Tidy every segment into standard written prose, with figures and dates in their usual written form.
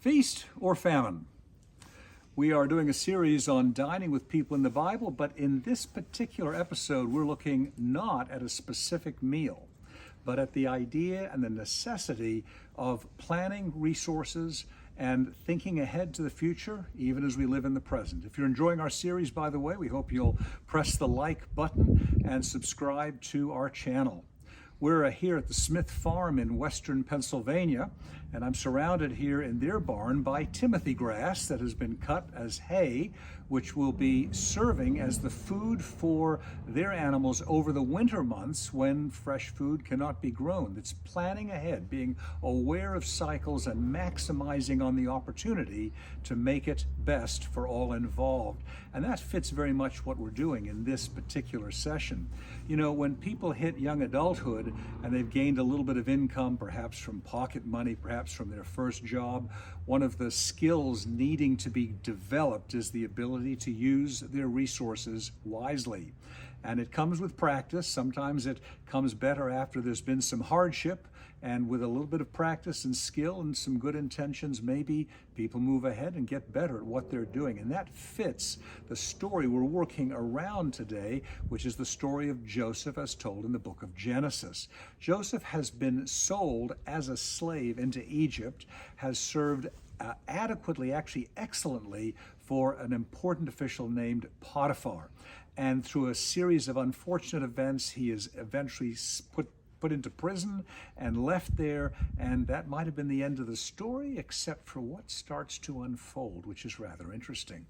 Feast or famine? We are doing a series on dining with people in the Bible, but in this particular episode, we're looking not at a specific meal, but at the idea and the necessity of planning resources and thinking ahead to the future, even as we live in the present. If you're enjoying our series, by the way, we hope you'll press the like button and subscribe to our channel. We're here at the Smith Farm in western Pennsylvania, and I'm surrounded here in their barn by timothy grass that has been cut as hay, which will be serving as the food for their animals over the winter months when fresh food cannot be grown. It's planning ahead, being aware of cycles and maximizing on the opportunity to make it best for all involved. And that fits very much what we're doing in this particular session. You know, when people hit young adulthood and they've gained a little bit of income, perhaps from pocket money, perhaps from their first job, one of the skills needing to be developed is the ability to use their resources wisely. And it comes with practice. Sometimes it comes better after there's been some hardship, and with a little bit of practice and skill and some good intentions, maybe people move ahead and get better at what they're doing. And that fits the story we're working around today, which is the story of Joseph as told in the book of Genesis. Joseph has been sold as a slave into Egypt, has served adequately, actually excellently, for an important official named Potiphar. And through a series of unfortunate events, he is eventually put into prison and left there, and that might have been the end of the story, except for what starts to unfold, which is rather interesting.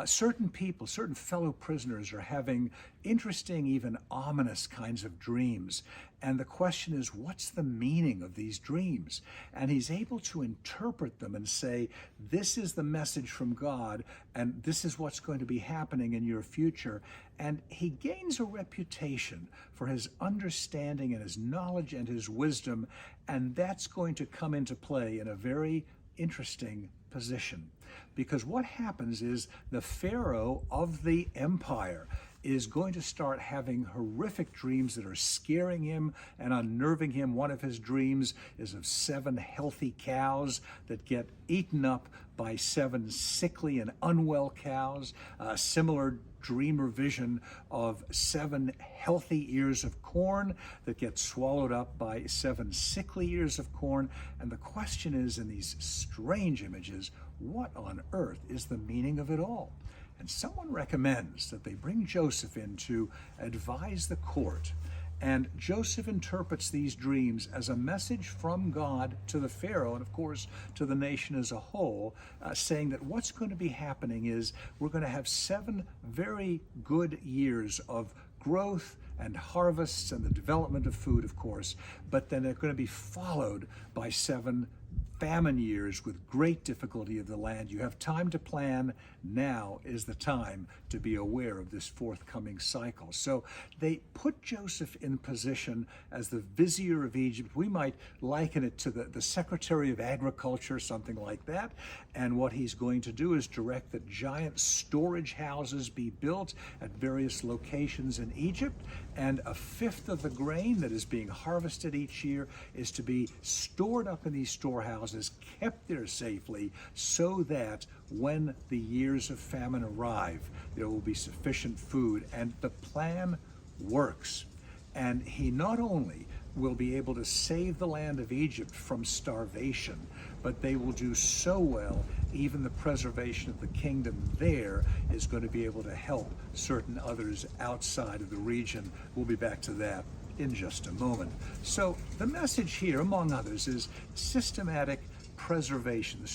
Certain people, certain fellow prisoners are having interesting, even ominous kinds of dreams. And the question is, what's the meaning of these dreams? And he's able to interpret them and say, this is the message from God, and this is what's going to be happening in your future. And he gains a reputation for his understanding and his knowledge and his wisdom, and that's going to come into play in a very interesting position. Because what happens is the Pharaoh of the empire is going to start having horrific dreams that are scaring him and unnerving him. One of his dreams is of 7 healthy cows that get eaten up by 7 sickly and unwell cows. A similar dream or vision of 7 healthy ears of corn that get swallowed up by 7 sickly ears of corn. And the question is, in these strange images, what on earth is the meaning of it all? And someone recommends that they bring Joseph in to advise the court. And Joseph interprets these dreams as a message from God to the Pharaoh and, of course, to the nation as a whole, saying that what's going to be happening is we're going to have 7 very good years of growth and harvests and the development of food, of course, but then they're going to be followed by 7 famine years with great difficulty of the land. You have time to plan. Now is the time to be aware of this forthcoming cycle. So they put Joseph in position as the vizier of Egypt. We might liken it to the Secretary of Agriculture, something like that. And what he's going to do is direct that giant storage houses be built at various locations in Egypt, and 1/5 of the grain that is being harvested each year is to be stored up in these storehouses, kept there safely, so that when the years of famine arrive, there will be sufficient food. And the plan works. And he not only will be able to save the land of Egypt from starvation, but they will do so well, even the preservation of the kingdom there is going to be able to help certain others outside of the region. We'll be back to that in just a moment. So the message here, among others, is systematic preservation. The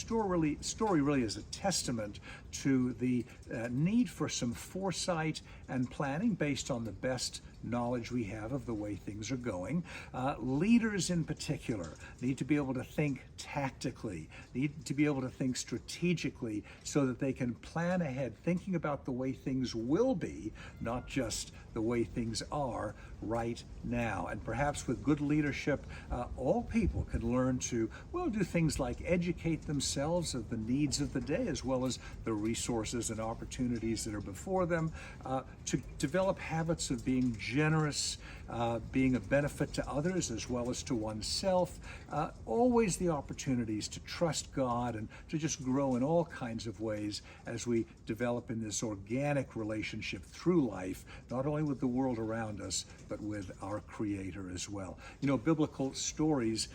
story really is a testament to the need for some foresight and planning based on the best knowledge we have of the way things are going. Leaders in particular need to be able to think tactically, need to be able to think strategically so that they can plan ahead, thinking about the way things will be, not just the way things are right now. And perhaps with good leadership, all people can learn to, well, do things like educate themselves of the needs of the day, as well as the resources and opportunities that are before them, to develop habits of being generous, being a benefit to others as well as to oneself. Always the opportunities to trust God and to just grow in all kinds of ways as we develop in this organic relationship through life, not only with the world around us, but with our Creator as well. You know, biblical stories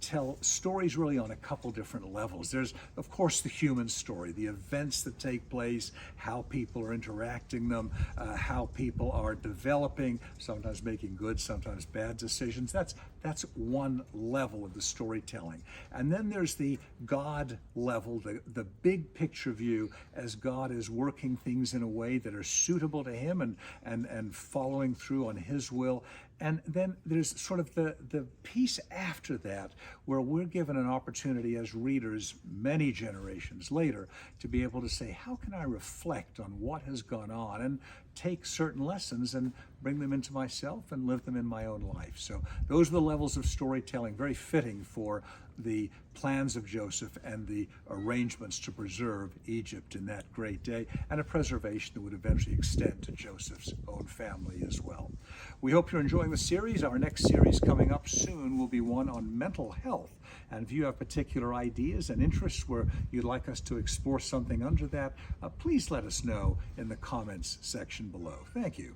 tell stories really on a couple different levels. There's, of course, the human story, the events that take place, how people are interacting them, how people are developing, sometimes making good, sometimes bad decisions. That's one level of the storytelling. And then there's the God level, the big picture view, as God is working things in a way that are suitable to Him and following through on His will. And then there's sort of the piece after that, where we're given an opportunity as readers many generations later to be able to say, how can I reflect on what has gone on and take certain lessons and bring them into myself and live them in my own life? So those are the levels of storytelling, very fitting for the plans of Joseph and the arrangements to preserve Egypt in that great day, and a preservation that would eventually extend to Joseph's own family as well. We hope you're enjoying the series. Our next series coming up soon will be one on mental health. And if you have particular ideas and interests where you'd like us to explore something under that, please let us know in the comments section below. Thank you.